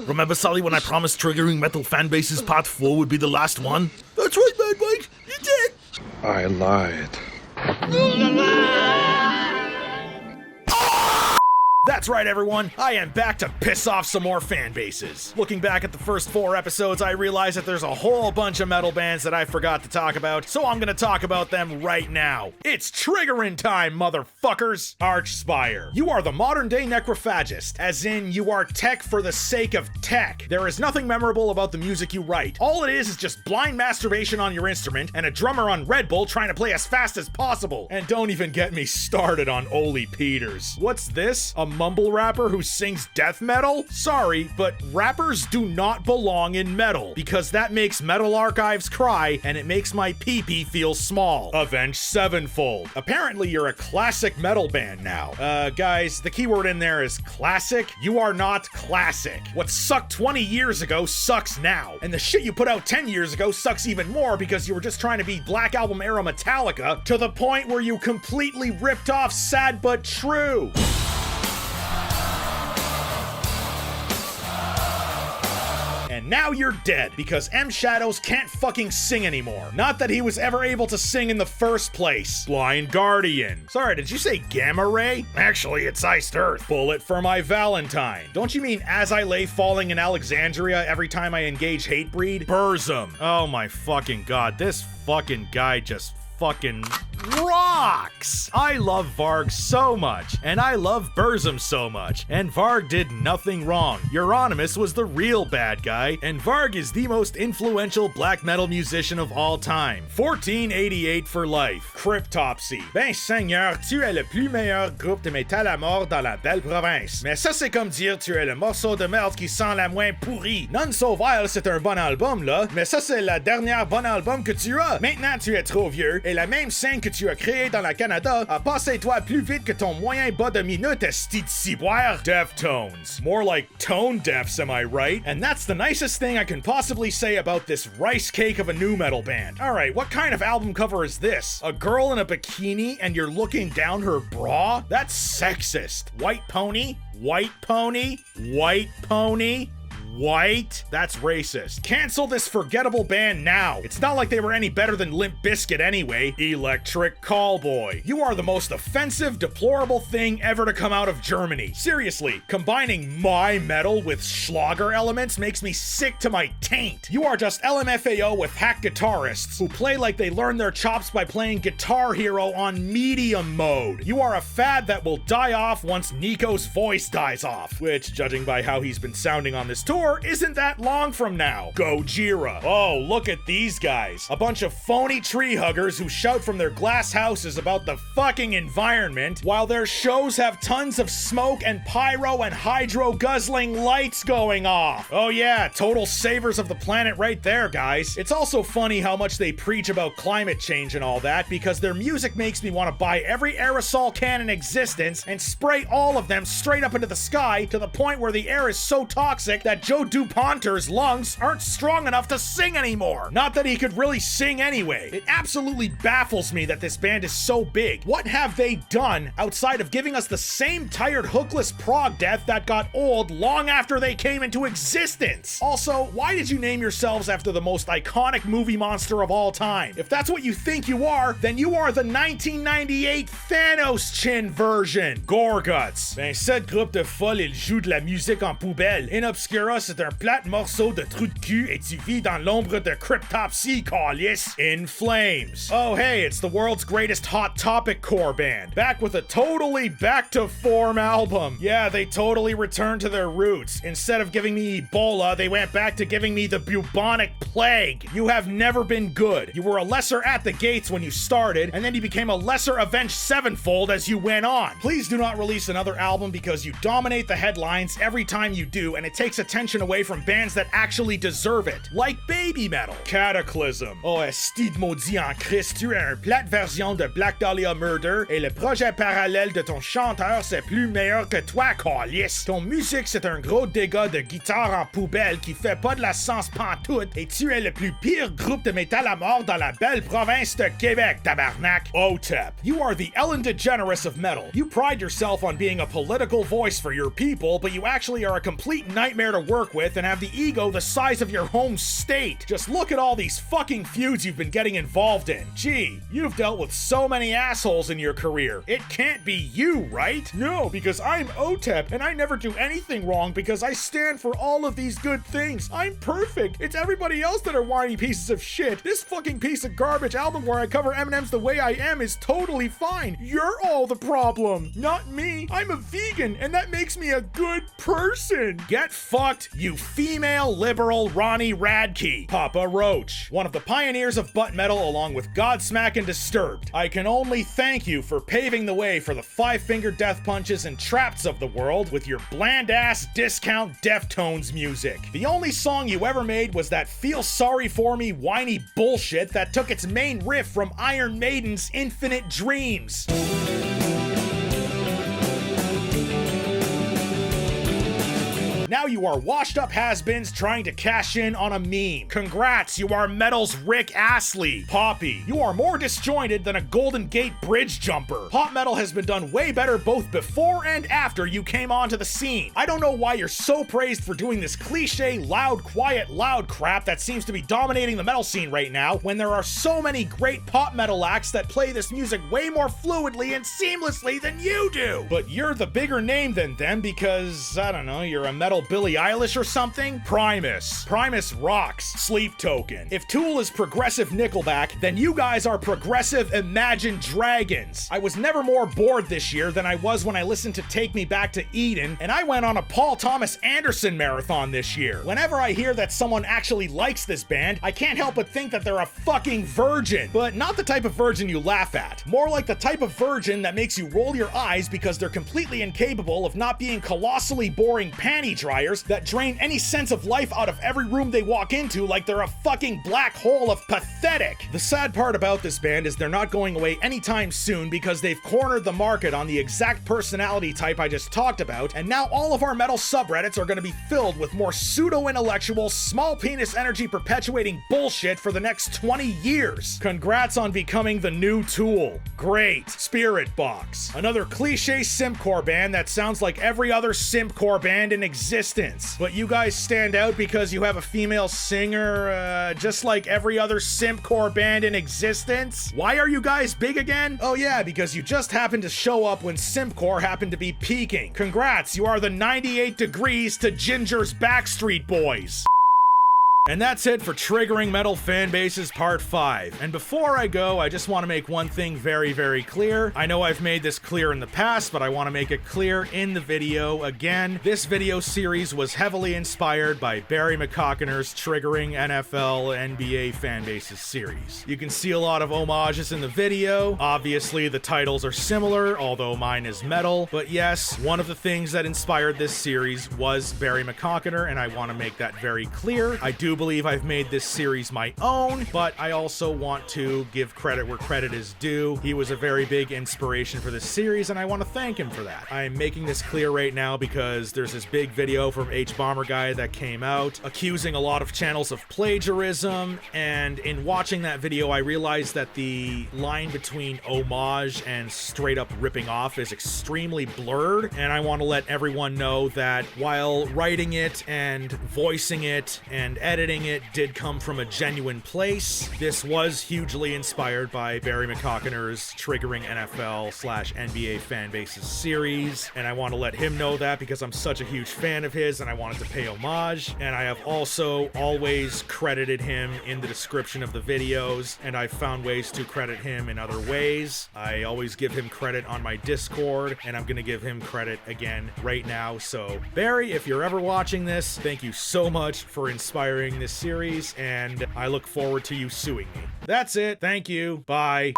Remember, Sully, when I promised Triggering Metal Fanbases Part 4 would be the last one? That's right, Mad Mike, you did! I lied. That's right, everyone. I am back to piss off some more fan bases. Looking back at the first 4 episodes, I realized that there's a whole bunch of metal bands that I forgot to talk about, so I'm gonna talk about them right now. It's triggering time, motherfuckers! Archspire. You are the modern-day necrophagist, as in you are tech for the sake of tech. There is nothing memorable about the music you write. All it is just blind masturbation on your instrument and a drummer on Red Bull trying to play as fast as possible. And don't even get me started on Ole Peters. What's this? A mumble rapper who sings death metal? Sorry, but rappers do not belong in metal, because that makes Metal Archives cry and it makes my pee-pee feel small. Avenged Sevenfold. Apparently you're a classic metal band now. Guys, the keyword in there is classic. You are not classic. What sucked 20 years ago sucks now. And the shit you put out 10 years ago sucks even more because you were just trying to be Black Album era Metallica to the point where you completely ripped off Sad But True. And now you're dead, because M. Shadows can't fucking sing anymore. Not that he was ever able to sing in the first place. Blind Guardian. Sorry, did you say Gamma Ray? Actually, it's Iced Earth. Bullet for My Valentine. Don't you mean As I Lay Falling in Alexandria every time I engage Hatebreed? Burzum. Oh my fucking god, this fucking guy just fucking rocks! I love Varg so much, and I love Burzum so much, and Varg did nothing wrong. Euronymous was the real bad guy, and Varg is the most influential black metal musician of all time. 1488 for life. Cryptopsy. Ben Seigneur, tu es le plus meilleur groupe de métal à mort dans la belle province. Mais ça c'est comme dire tu es le morceau de merde qui sent la moins pourrie. None So Vile c'est un bon album là, mais ça c'est la dernière bon album que tu as. Maintenant tu es trop vieux, et la même scène que tu as créée dans le Canada a passé toi plus vite que ton moyen bas de minute, esti de ciboire. Deftones. More like tone deafs, am I right? And that's the nicest thing I can possibly say about this rice cake of a nu metal band. Alright, what kind of album cover is this? A girl in a bikini and you're looking down her bra? That's sexist. White pony? White pony? White pony? White? That's racist. Cancel this forgettable band now. It's not like they were any better than Limp Bizkit anyway. Electric Callboy. You are the most offensive, deplorable thing ever to come out of Germany. Seriously, combining my metal with Schlager elements makes me sick to my taint. You are just LMFAO with hack guitarists who play like they learned their chops by playing Guitar Hero on medium mode. You are a fad that will die off once Nico's voice dies off, which, judging by how he's been sounding on this tour, isn't that long from now. Gojira. Oh, look at these guys. A bunch of phony tree huggers who shout from their glass houses about the fucking environment while their shows have tons of smoke and pyro and hydro guzzling lights going off. Oh yeah, total savers of the planet right there, guys. It's also funny how much they preach about climate change and all that, because their music makes me want to buy every aerosol can in existence and spray all of them straight up into the sky to the point where the air is so toxic that Joe DuPonter's lungs aren't strong enough to sing anymore. Not that he could really sing anyway. It absolutely baffles me that this band is so big. What have they done outside of giving us the same tired hookless prog death that got old long after they came into existence? Also, why did you name yourselves after the most iconic movie monster of all time? If that's what you think you are, then you are the 1998 Thanos chin version. Goreguts. Ben, cette groupe de folles, ils jouent de la musique en poubelle. In Obscura, c'est un plate morceau de trou de cul et tu vis dans l'ombre de Cryptopsy, calice. In Flames. Oh hey, it's the world's greatest Hot Topic core band. Back with a totally back to form album. Yeah, they totally returned to their roots. Instead of giving me Ebola, they went back to giving me the bubonic plague. You have never been good. You were a lesser At the Gates when you started, and then you became a lesser Avenged Sevenfold as you went on. Please do not release another album because you dominate the headlines every time you do, and it takes attention away from bands that actually deserve it, like Baby Metal. Cataclysm. Oh, esti de maudit en Christ, tu es une plate version de Black Dahlia Murder, et le projet parallèle de ton chanteur c'est plus meilleur que toi, calice. Ton musique c'est un gros dégât de guitare en poubelle qui fait pas de la sens pantoute, et tu es le plus pire groupe de métal à mort dans la belle province de Québec, tabarnak. OTEP. You are the Ellen DeGeneres of metal. You pride yourself on being a political voice for your people, but you actually are a complete nightmare to work work with and have the ego the size of your home state. Just look at all these fucking feuds you've been getting involved in. Gee, you've dealt with so many assholes in your career. It can't be you, right? No, because I'm OTEP and I never do anything wrong because I stand for all of these good things. I'm perfect. It's everybody else that are whiny pieces of shit. This fucking piece of garbage album where I cover Eminem's The Way I Am is totally fine. You're all the problem, not me. I'm a vegan and that makes me a good person. Get fucked, you female liberal Ronnie Radke. Papa Roach, one of the pioneers of butt metal along with Godsmack and Disturbed. I can only thank you for paving the way for the five-finger death punches and traps of the world with your bland-ass discount Deftones music. The only song you ever made was that Feel Sorry For Me whiny bullshit that took its main riff from Iron Maiden's Infinite Dreams. Now you are washed up has-beens trying to cash in on a meme. Congrats, you are metal's Rick Astley. Poppy, you are more disjointed than a Golden Gate Bridge jumper. Pop metal has been done way better both before and after you came onto the scene. I don't know why you're so praised for doing this cliche, loud, quiet, loud crap that seems to be dominating the metal scene right now, when there are so many great pop metal acts that play this music way more fluidly and seamlessly than you do. But you're the bigger name than them because, I don't know, you're a metal Billie Eilish or something? Primus rocks. Sleep Token. If Tool is progressive Nickelback, then you guys are progressive Imagine Dragons. I was never more bored this year than I was when I listened to Take Me Back to Eden, and I went on a Paul Thomas Anderson marathon this year. Whenever I hear that someone actually likes this band, I can't help but think that they're a fucking virgin. But not the type of virgin you laugh at. More like the type of virgin that makes you roll your eyes because they're completely incapable of not being colossally boring panty dryers that drain any sense of life out of every room they walk into like they're a fucking black hole of pathetic. The sad part about this band is they're not going away anytime soon because they've cornered the market on the exact personality type I just talked about, and now all of our metal subreddits are going to be filled with more pseudo-intellectual, small penis energy perpetuating bullshit for the next 20 years. Congrats on becoming the new Tool. Great. Spirit Box. Another cliche simpcore band that sounds like every other simpcore band in existence. But you guys stand out because you have a female singer, just like every other simpcore band in existence? Why are you guys big again? Oh yeah, because you just happened to show up when simpcore happened to be peaking. Congrats, you are the 98 degrees to Ginger's Backstreet Boys. And that's it for Triggering Metal Fanbases Part 5. And before I go, I just want to make one thing very, very clear. I know I've made this clear in the past, but I want to make it clear in the video again. This video series was heavily inspired by Barry McCockiner's Triggering NFL NBA Fanbases series. You can see a lot of homages in the video. Obviously, the titles are similar, although mine is metal. But yes, one of the things that inspired this series was Barry McCockiner, and I want to make that very clear. I do believe I've made this series my own, but I also want to give credit where credit is due. He was a very big inspiration for this series, and I want to thank him for that. I'm making this clear right now because there's this big video from H Bomber Guy that came out accusing a lot of channels of plagiarism, and in watching that video I realized that the line between homage and straight up ripping off is extremely blurred, and I want to let everyone know that while writing it and voicing it and editing it did come from a genuine place, this was hugely inspired by Barry McCockiner's Triggering NFL/NBA Fanbases series, and I want to let him know that because I'm such a huge fan of his and I wanted to pay homage. And I have also always credited him in the description of the videos, and I've found ways to credit him in other ways. I always give him credit on my Discord, and I'm gonna give him credit again right now. So Barry, if you're ever watching this, thank you so much for inspiring this series, and I look forward to you suing me. That's it. Thank you. Bye.